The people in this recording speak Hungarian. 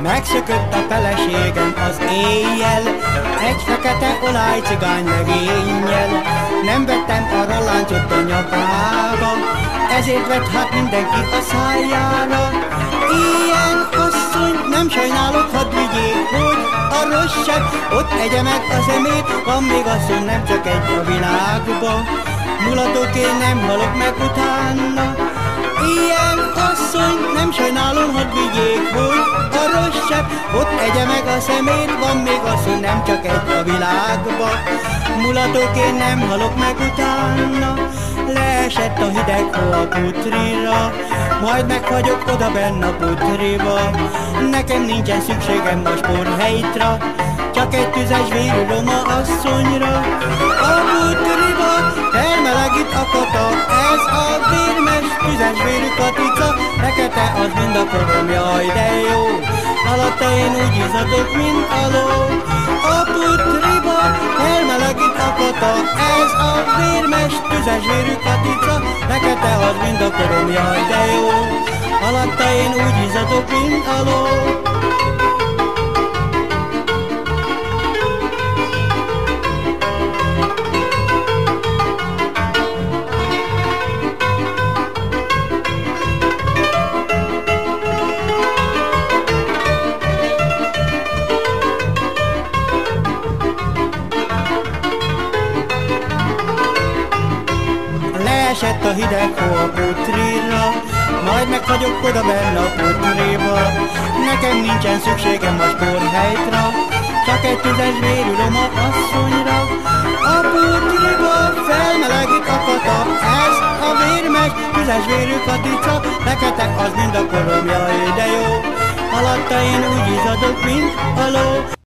Megszökött a feleségem az éjjel, egy fekete olajcigány legénnyel. Nem vettem arra láncot a nyakába, ezért vett hát mindenki a szájára. Ilyen asszony, nem sajnálok, hadd vigyék, hogy a rossz seb, ott egye meg a szemét. Van még asszony, nem csak egy a világba, mulatok, én nem halok meg utána. Ilyen asszony, nem sajnálom, hadd vigyék, hogy a rossz seb, ott egye meg a szemét. Van még asszony, nem csak egy a világba, mulatok, én nem halok meg utána. Leesett a hideg hó a putrira, majd megfagyok oda benn a putriba. Nekem nincsen szükségem a sporthelytra, csak egy tüzes vérű roma asszonyra. A putriba felmelegít a kata, ez a vérmes tüzes vérű katica. Fekete az mind a korom, jaj de jó, alatta én úgy izzadok, mint a ló. A putriba felmelegít a kata, ez a vérmes tüzes vérű katica. Fekete az mind a korom, jaj de jó, alatta én úgy izzadok, mint a ló. Leesett a hideg hó a putrira, majd megfagyok oda benne a putriba. Nekem nincsen szükségem a sporthelytra, csak egy tüzes vérű roma asszonyra. A putriba felmelegít a kata, ez a vérmes tüzes vérű katica. Fekete az mind a korom, jaj de jó, alatta én úgy izzadok, mint a ló.